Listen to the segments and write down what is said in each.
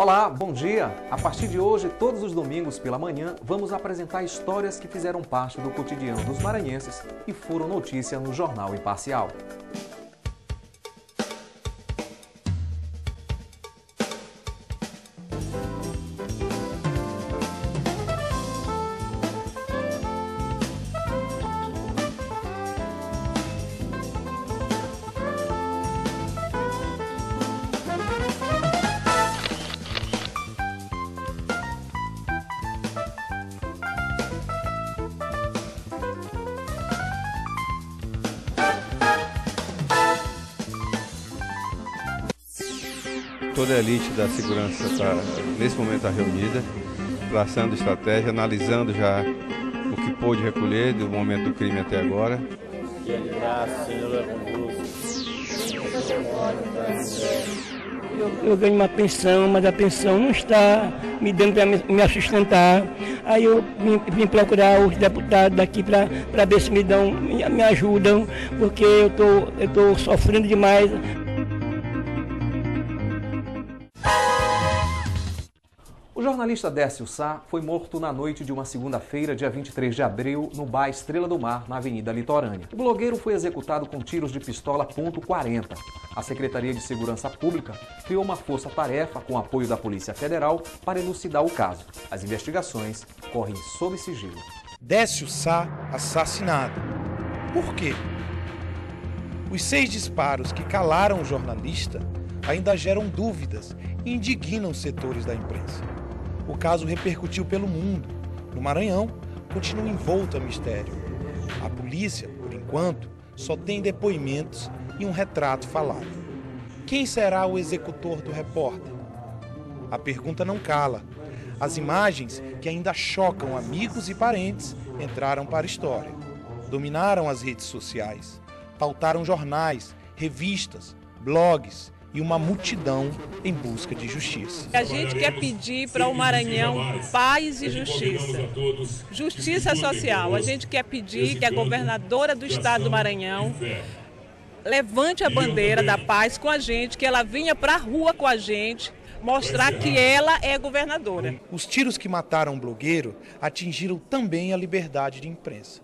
Olá, bom dia! A partir de hoje, todos os domingos pela manhã, vamos apresentar histórias que fizeram parte do cotidiano dos maranhenses e foram notícia no Jornal Imparcial. Toda a elite da segurança está, nesse momento, reunida, traçando estratégia, analisando já o que pôde recolher do momento do crime até agora. Que é de graça, Senhor é convosco. Eu ganho uma pensão, mas a pensão não está me dando para me sustentar. Aí eu vim procurar os deputados daqui para ver se me ajudam, porque eu tô sofrendo demais. O jornalista Décio Sá foi morto na noite de uma segunda-feira, dia 23 de abril, no bar Estrela do Mar, na Avenida Litorânea. O blogueiro foi executado com tiros de pistola .40. A Secretaria de Segurança Pública criou uma força-tarefa com apoio da Polícia Federal para elucidar o caso. As investigações correm sob sigilo. Décio Sá assassinado. Por quê? Os 6 disparos que calaram o jornalista ainda geram dúvidas e indignam setores da imprensa. O caso repercutiu pelo mundo. No Maranhão, continua envolto a mistério. A polícia, por enquanto, só tem depoimentos e um retrato falado. Quem será o executor do repórter? A pergunta não cala. As imagens, que ainda chocam amigos e parentes, entraram para a história. Dominaram as redes sociais, pautaram jornais, revistas, blogs e uma multidão em busca de justiça. A gente quer pedir para o Maranhão paz e justiça. Justiça social. A gente quer pedir que a governadora do estado do Maranhão levante a bandeira da paz com a gente, que ela venha para a rua com a gente, mostrar que ela é governadora. Os tiros que mataram o blogueiro atingiram também a liberdade de imprensa.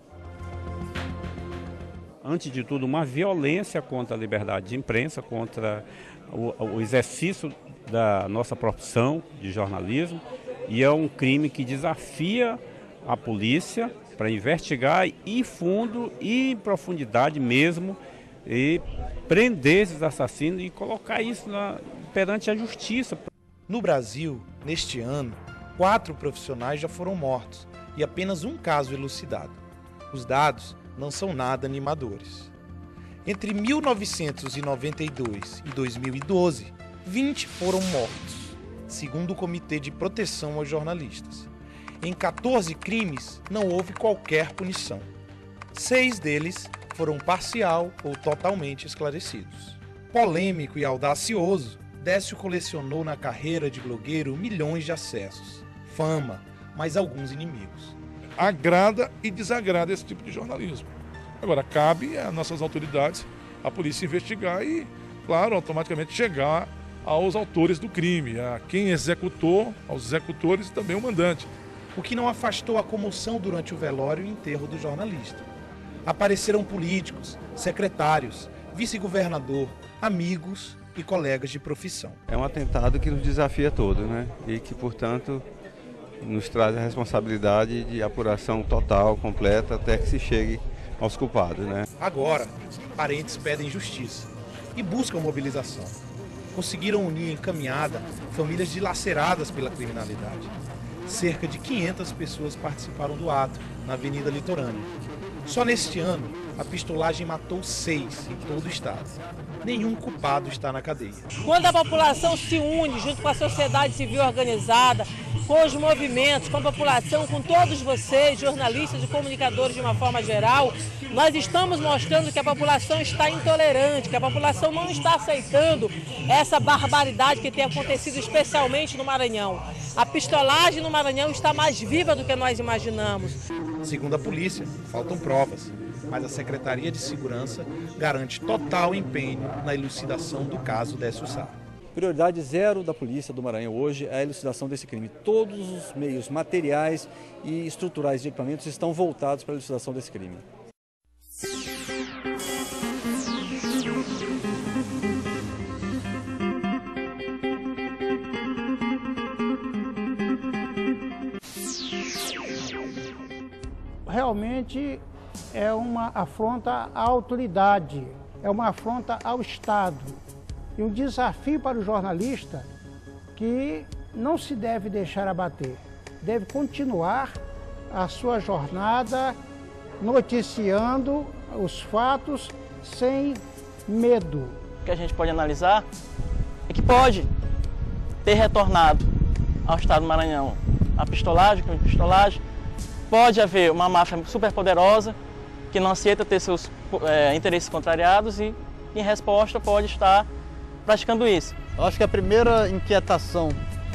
Antes de tudo, uma violência contra a liberdade de imprensa, contra o exercício da nossa profissão de jornalismo, e é um crime que desafia a polícia para investigar e fundo e em profundidade mesmo, e prender esses assassinos e colocar isso perante a justiça. No Brasil, neste ano, 4 profissionais já foram mortos e apenas um caso elucidado. Os dados não são nada animadores. Entre 1992 e 2012, 20 foram mortos, segundo o Comitê de Proteção aos Jornalistas. Em 14 crimes, não houve qualquer punição. 6 deles foram parcial ou totalmente esclarecidos. Polêmico e audacioso, Décio colecionou na carreira de blogueiro milhões de acessos, fama, mas alguns inimigos. Agrada e desagrada esse tipo de jornalismo. Agora, cabe às nossas autoridades, a polícia investigar e, claro, automaticamente chegar aos autores do crime, a quem executou, aos executores e também o mandante. O que não afastou a comoção durante o velório e enterro do jornalista. Apareceram políticos, secretários, vice-governador, amigos e colegas de profissão. É um atentado que nos desafia a todos, né? E que, portanto, nos traz a responsabilidade de apuração total, completa, até que se chegue aos culpados, né? Agora, parentes pedem justiça e buscam mobilização. Conseguiram unir em caminhada famílias dilaceradas pela criminalidade. Cerca de 500 pessoas participaram do ato na Avenida Litorânea. Só neste ano, a pistolagem matou 6 em todo o estado. Nenhum culpado está na cadeia. Quando a população se une junto com a sociedade civil organizada, com os movimentos, com a população, com todos vocês, jornalistas e comunicadores de uma forma geral, nós estamos mostrando que a população está intolerante, que a população não está aceitando essa barbaridade que tem acontecido especialmente no Maranhão. A pistolagem no Maranhão está mais viva do que nós imaginamos. Segundo a polícia, faltam provas, mas a Secretaria de Segurança garante total empenho na elucidação do caso Décio Sá. Prioridade zero da Polícia do Maranhão hoje é a elucidação desse crime. Todos os meios materiais e estruturais de equipamentos estão voltados para a elucidação desse crime. Realmente é uma afronta à autoridade, é uma afronta ao Estado. E um desafio para o jornalista que não se deve deixar abater, deve continuar a sua jornada noticiando os fatos sem medo. O que a gente pode analisar é que pode ter retornado ao Estado do Maranhão a pistolagem, pode haver uma máfia superpoderosa que não aceita ter seus interesses contrariados e, em resposta, pode estar praticando isso. Eu acho que a primeira inquietação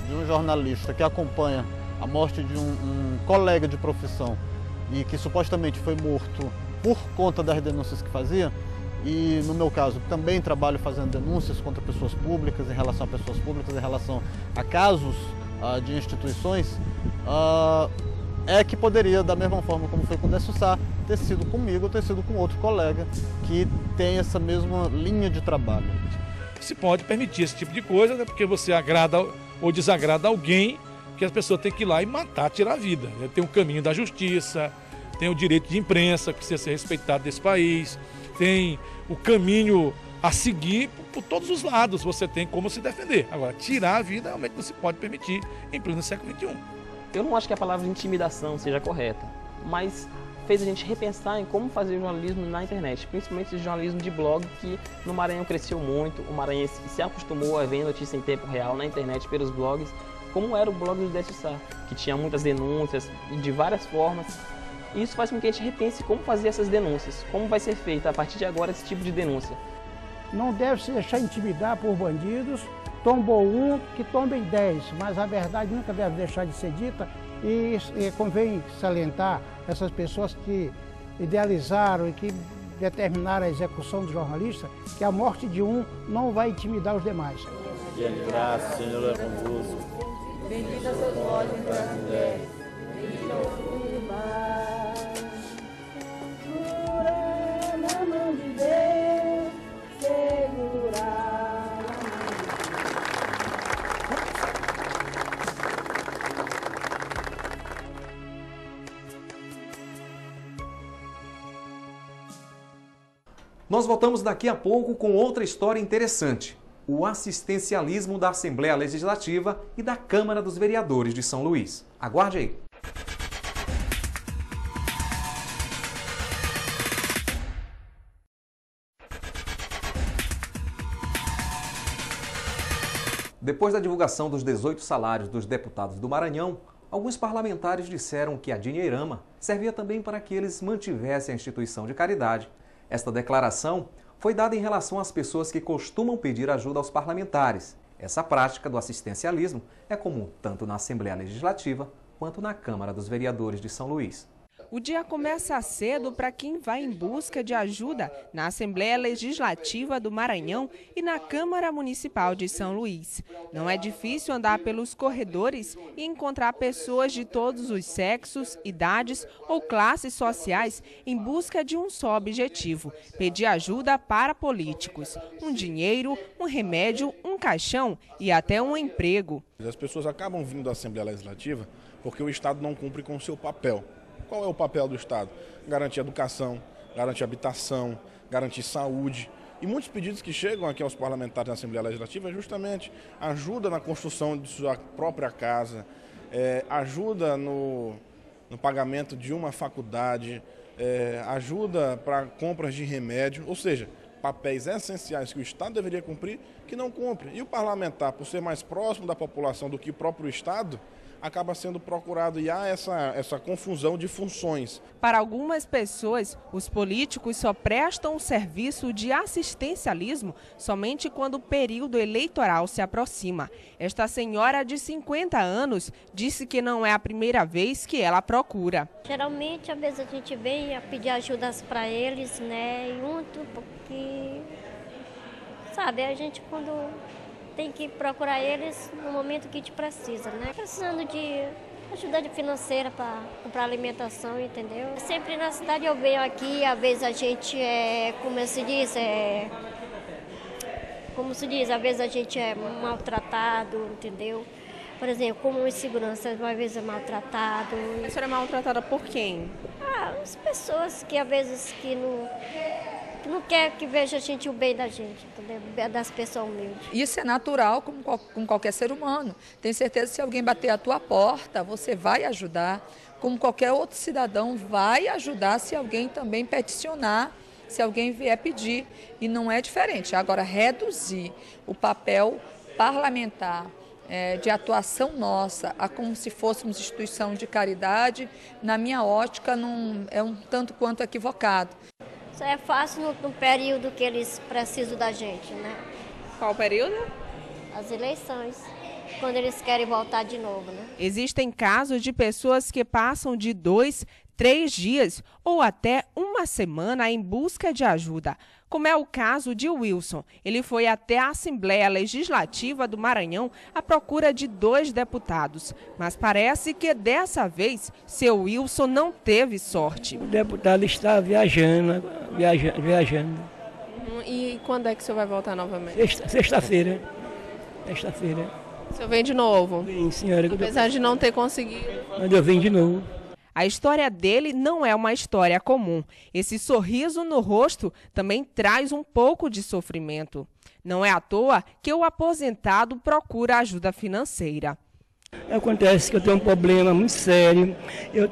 de um jornalista que acompanha a morte de um colega de profissão e que supostamente foi morto por conta das denúncias que fazia, e no meu caso também trabalho fazendo denúncias contra pessoas públicas, em relação a pessoas públicas, em relação a casos de instituições, é que poderia, da mesma forma como foi com o Décio Sá, ter sido comigo ou ter sido com outro colega que tem essa mesma linha de trabalho. Se pode permitir esse tipo de coisa, né? Porque você agrada ou desagrada alguém, que as pessoas têm que ir lá e matar, tirar a vida. Né? Tem o caminho da justiça, tem o direito de imprensa, que precisa ser respeitado desse país, tem o caminho a seguir por todos os lados, você tem como se defender. Agora, tirar a vida realmente não se pode permitir em pleno século XXI. Eu não acho que a palavra intimidação seja correta, mas fez a gente repensar em como fazer jornalismo na internet, principalmente esse jornalismo de blog que no Maranhão cresceu muito, o maranhense se acostumou a ver notícia em tempo real na internet pelos blogs, como era o blog do Décio Sá, que tinha muitas denúncias e de várias formas. E isso faz com que a gente repense como fazer essas denúncias, como vai ser feita a partir de agora esse tipo de denúncia. Não deve se deixar intimidar por bandidos, tombou um, que tombem 10, mas a verdade nunca deve deixar de ser dita. E convém salientar essas pessoas que idealizaram e que determinaram a execução do jornalista, que a morte de um não vai intimidar os demais. Dia de graça, Senhor é convosco. Bendita sois vós entre as mulheres, bendito é o fruto do mar. Segura na mão de Deus, segura na mão de Nós voltamos daqui a pouco com outra história interessante: o assistencialismo da Assembleia Legislativa e da Câmara dos Vereadores de São Luís. Aguarde aí. Depois da divulgação dos 18 salários dos deputados do Maranhão, alguns parlamentares disseram que a dinheirama servia também para que eles mantivessem a instituição de caridade. Esta declaração foi dada em relação às pessoas que costumam pedir ajuda aos parlamentares. Essa prática do assistencialismo é comum tanto na Assembleia Legislativa quanto na Câmara dos Vereadores de São Luís. O dia começa cedo para quem vai em busca de ajuda na Assembleia Legislativa do Maranhão e na Câmara Municipal de São Luís. Não é difícil andar pelos corredores e encontrar pessoas de todos os sexos, idades ou classes sociais em busca de um só objetivo: pedir ajuda para políticos. Um dinheiro, um remédio, um caixão e até um emprego. As pessoas acabam vindo da Assembleia Legislativa porque o Estado não cumpre com o seu papel. Qual é o papel do Estado? Garantir educação, garantir habitação, garantir saúde. E muitos pedidos que chegam aqui aos parlamentares da Assembleia Legislativa é justamente ajuda na construção de sua própria casa, ajuda no pagamento de uma faculdade, ajuda para compras de remédio, ou seja, papéis essenciais que o Estado deveria cumprir, que não cumpre. E o parlamentar, por ser mais próximo da população do que o próprio Estado, acaba sendo procurado e há essa confusão de funções. Para algumas pessoas, os políticos só prestam o serviço de assistencialismo somente quando o período eleitoral se aproxima. Esta senhora de 50 anos disse que não é a primeira vez que ela procura. Geralmente, às vezes a gente vem a pedir ajudas para eles, né, junto, porque, sabe, a gente quando tem que procurar eles no momento que te precisa, né? Precisando de ajuda financeira para comprar alimentação, entendeu? Sempre na cidade eu venho aqui, às vezes a gente às vezes a gente é maltratado, entendeu? Por exemplo, como insegurança, às vezes é maltratado. A senhora é maltratada por quem? As pessoas que às vezes que não quer que veja a gente o bem da gente, entendeu? Das pessoas humildes. Isso é natural com qualquer ser humano. Tenho certeza que se alguém bater a tua porta, você vai ajudar. Como qualquer outro cidadão vai ajudar se alguém também peticionar, se alguém vier pedir. E não é diferente. Agora, reduzir o papel parlamentar de atuação nossa a como se fôssemos instituição de caridade, na minha ótica, não, é um tanto quanto equivocado. Isso é fácil no período que eles precisam da gente, né? Qual período? As eleições, quando eles querem voltar de novo, né? Existem casos de pessoas que passam de 2, 3 dias ou até uma semana em busca de ajuda, como é o caso de Wilson. Ele foi até a Assembleia Legislativa do Maranhão à procura de 2 deputados, mas parece que dessa vez seu Wilson não teve sorte. O deputado está viajando. E quando é que o senhor vai voltar novamente? Sexta-feira. O senhor vem de novo? Sim, senhora. Apesar de não ter conseguido. Mas eu vim de novo. A história dele não é uma história comum. Esse sorriso no rosto também traz um pouco de sofrimento. Não é à toa que o aposentado procura ajuda financeira. Acontece que eu tenho um problema muito sério, eu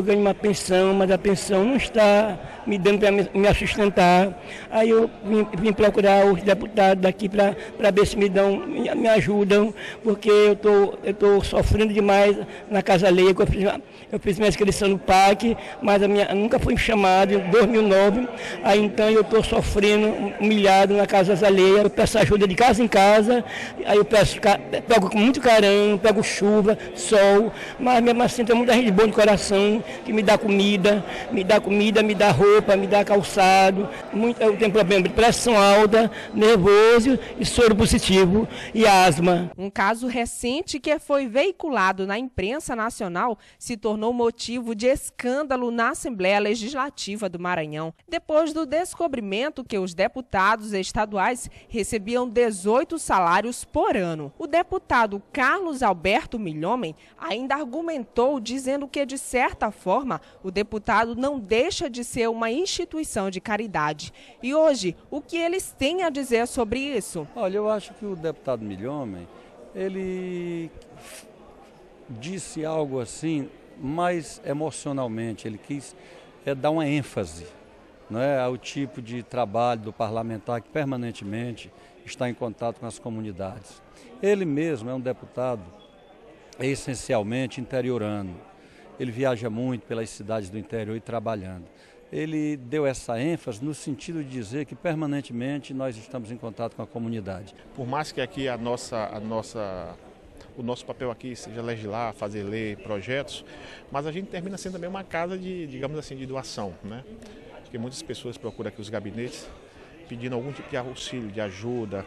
ganho uma pensão, mas a pensão não está me dando para me sustentar. Aí eu vim procurar os deputados daqui para ver se me ajudam, porque eu tô sofrendo demais na Casa Alheia. Eu fiz minha inscrição no PAC, mas nunca fui chamado em 2009. Aí então eu estou sofrendo, humilhado na Casa Alheia. Eu peço ajuda de casa em casa, aí eu pego com muito carinho, pego chuva, sol, mas mesmo assim tem muita gente boa de coração que me dá comida, me dá roupa, me dá calçado. Eu tenho problema de pressão alta, nervoso e soro positivo e asma. Um caso recente que foi veiculado na imprensa nacional se tornou motivo de escândalo na Assembleia Legislativa do Maranhão, depois do descobrimento que os deputados estaduais recebiam 18 salários por ano. O deputado Carlos Alberto Milhomem ainda argumentou dizendo que, de certa forma, o deputado não deixa de ser uma instituição de caridade. E hoje, o que eles têm a dizer sobre isso? Olha, eu acho que o deputado Milhomem, ele disse algo assim, mais emocionalmente, ele quis dar uma ênfase, não é, ao tipo de trabalho do parlamentar que permanentemente está em contato com as comunidades. Ele mesmo é um deputado essencialmente interiorano. Ele viaja muito pelas cidades do interior e trabalhando. Ele deu essa ênfase no sentido de dizer que permanentemente nós estamos em contato com a comunidade. Por mais que aqui o nosso papel aqui seja legislar, fazer lei, projetos, mas a gente termina sendo também uma casa de, digamos assim, de doação, né? Acho que muitas pessoas procuram aqui os gabinetes pedindo algum tipo de auxílio, de ajuda,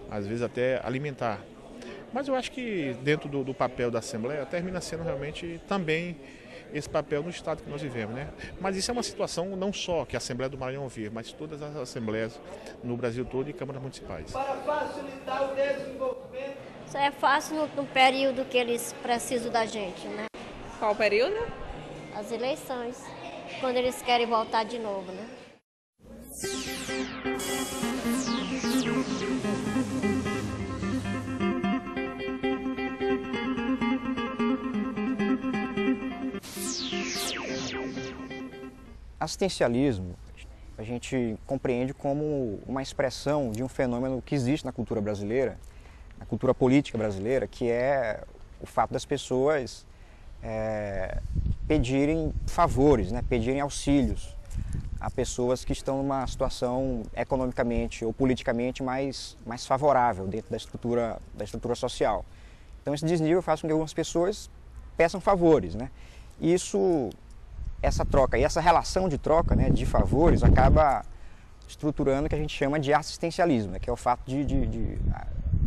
às vezes até alimentar. Mas eu acho que dentro do papel da Assembleia termina sendo realmente também esse papel no estado que nós vivemos, né? Mas isso é uma situação não só que a Assembleia do Maranhão vive, mas todas as assembleias no Brasil todo e câmaras municipais. Para facilitar o desenvolvimento. Isso é fácil no período que eles precisam da gente, né? Qual período? As eleições, quando eles querem voltar de novo, né? Assistencialismo, a gente compreende como uma expressão de um fenômeno que existe na cultura brasileira, na cultura política brasileira, que é o fato das pessoas pedirem favores, né, pedirem auxílios a pessoas que estão numa situação economicamente ou politicamente mais favorável dentro da estrutura social. Então esse desnível faz com que algumas pessoas peçam favores, né? Essa troca e essa relação de troca, né, de favores acaba estruturando o que a gente chama de assistencialismo, né, que é o fato de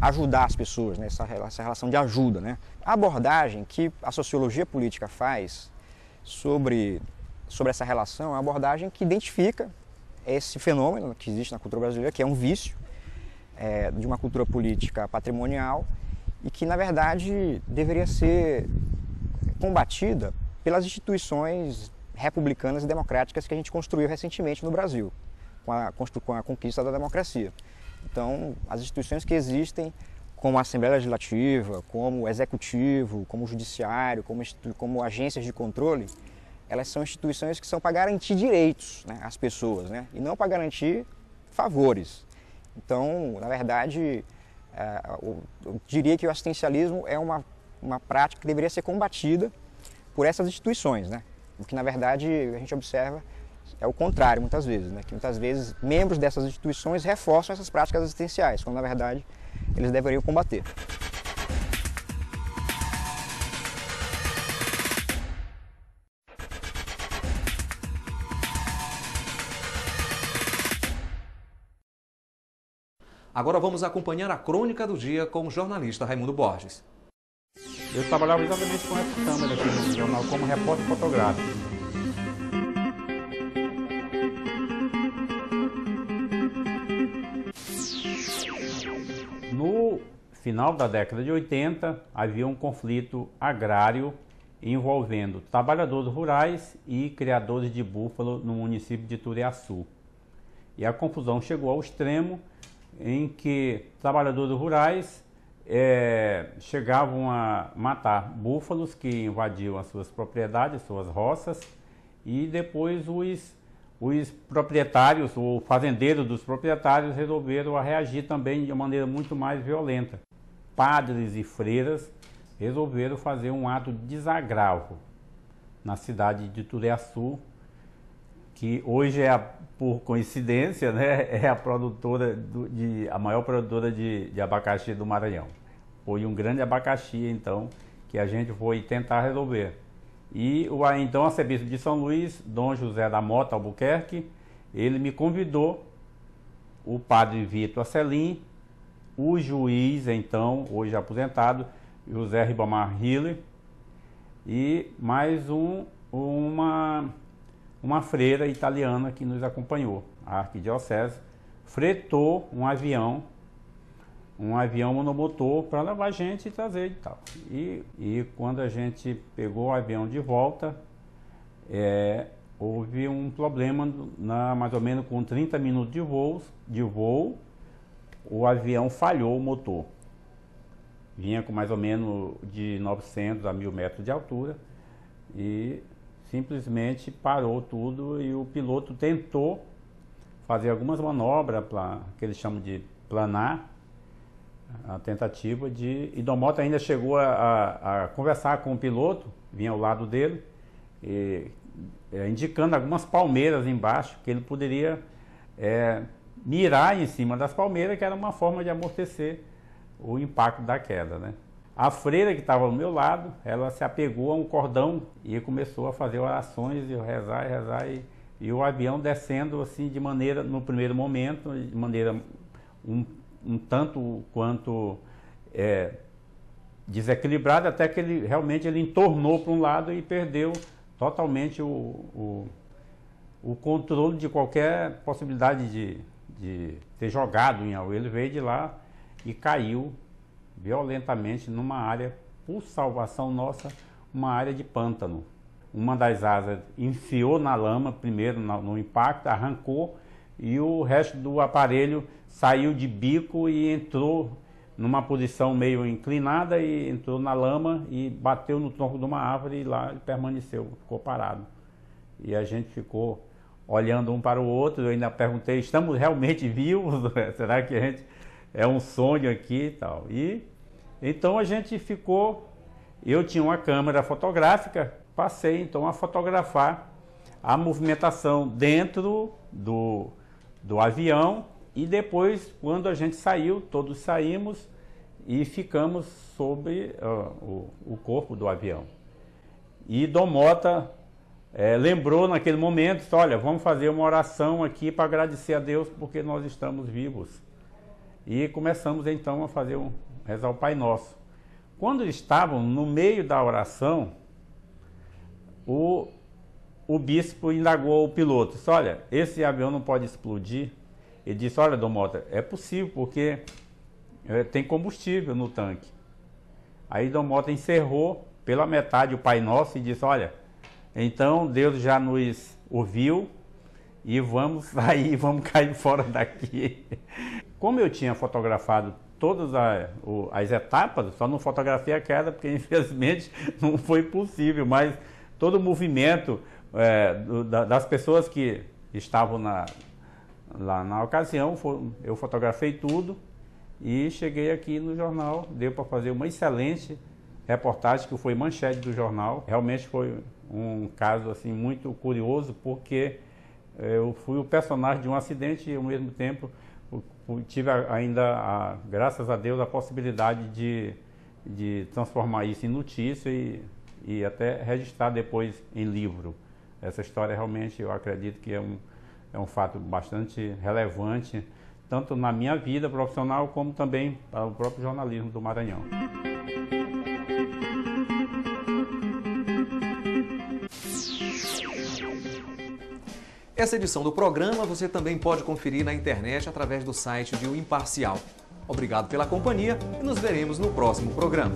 ajudar as pessoas, né, essa relação de ajuda, né. A abordagem que a sociologia política faz sobre essa relação é uma abordagem que identifica esse fenômeno que existe na cultura brasileira, que é um vício de uma cultura política patrimonial e que, na verdade, deveria ser combatida pelas instituições republicanas e democráticas que a gente construiu recentemente no Brasil, com a conquista da democracia. Então, as instituições que existem, como a Assembleia Legislativa, como o Executivo, como o Judiciário, como agências de controle, elas são instituições que são para garantir direitos, né, às pessoas, né, e não para garantir favores. Então, na verdade, eu diria que o assistencialismo é uma prática que deveria ser combatida por essas instituições, né? O que, na verdade, a gente observa é o contrário, muitas vezes, né? Que muitas vezes membros dessas instituições reforçam essas práticas assistenciais, quando, na verdade, eles deveriam combater. Agora vamos acompanhar a crônica do dia com o jornalista Raimundo Borges. Eu trabalhava exatamente com essa câmera aqui no jornal como repórter fotográfico. No final da década de 80, havia um conflito agrário envolvendo trabalhadores rurais e criadores de búfalo no município de Turiaçu. E a confusão chegou ao extremo em que trabalhadores rurais chegavam a matar búfalos que invadiam as suas propriedades, suas roças, e depois os proprietários, ou fazendeiros dos proprietários, resolveram reagir também de maneira muito mais violenta. Padres e freiras resolveram fazer um ato de desagravo na cidade de Turiaçu, que hoje por coincidência, né, é a maior produtora de abacaxi do Maranhão. Foi um grande abacaxi, então, que a gente foi tentar resolver. E então o arcebispo de São Luís, Dom José da Mota Albuquerque, ele me convidou, o padre Vitor Acelim, o juiz, então, hoje aposentado, José Ribamar Hiller, e mais uma freira italiana que nos acompanhou. A arquidiocese fretou um avião monomotor para levar a gente e trazer e tal. E quando a gente pegou o avião de volta, houve um problema, mais ou menos com 30 minutos de voo, o avião falhou o motor. Vinha com mais ou menos de 900 a 1.000 metros de altura e simplesmente parou tudo e o piloto tentou fazer algumas manobras que eles chamam de planar, a tentativa de... E Dom Mota ainda chegou a conversar com o piloto, vinha ao lado dele, indicando algumas palmeiras embaixo, que ele poderia mirar em cima das palmeiras, que era uma forma de amortecer o impacto da queda, né? A freira que estava ao meu lado, ela se apegou a um cordão e começou a fazer orações e rezar, e o avião descendo assim de maneira, no primeiro momento, de maneira um tanto quanto desequilibrada, até que ele realmente entornou para um lado e perdeu totalmente o controle de qualquer possibilidade de ter jogado em algo. Ele veio de lá e caiu violentamente numa área, por salvação nossa, uma área de pântano. Uma das asas enfiou na lama, primeiro no impacto, arrancou, e o resto do aparelho saiu de bico e entrou numa posição meio inclinada e entrou na lama e bateu no tronco de uma árvore e lá ele permaneceu, ficou parado. E a gente ficou olhando um para o outro, eu ainda perguntei, estamos realmente vivos? Será que a gente... é um sonho aqui e tal. E então a gente ficou, eu tinha uma câmera fotográfica, passei então a fotografar a movimentação dentro do avião e depois, quando a gente saiu, todos saímos e ficamos sobre o corpo do avião. E Dom Mota lembrou naquele momento, disse, olha, vamos fazer uma oração aqui para agradecer a Deus porque nós estamos vivos. E começamos então a rezar o Pai Nosso. Quando estavam no meio da oração, o bispo indagou o piloto, disse, olha, esse avião não pode explodir. Ele disse, olha, Dom Mota, é possível porque tem combustível no tanque. Aí Dom Mota encerrou pela metade o Pai Nosso e disse, olha, então Deus já nos ouviu e vamos sair, vamos cair fora daqui. Como eu tinha fotografado todas as etapas, só não fotografei a queda porque infelizmente não foi possível, mas todo o movimento das pessoas que estavam lá na ocasião, eu fotografei tudo e cheguei aqui no jornal, deu para fazer uma excelente reportagem que foi manchete do jornal. Realmente foi um caso assim muito curioso porque eu fui o personagem de um acidente e ao mesmo tempo tive ainda, graças a Deus, a possibilidade de transformar isso em notícia e até registrar depois em livro. Essa história realmente eu acredito que é um fato bastante relevante, tanto na minha vida profissional como também para o próprio jornalismo do Maranhão. Essa edição do programa você também pode conferir na internet através do site de O Imparcial. Obrigado pela companhia e nos veremos no próximo programa.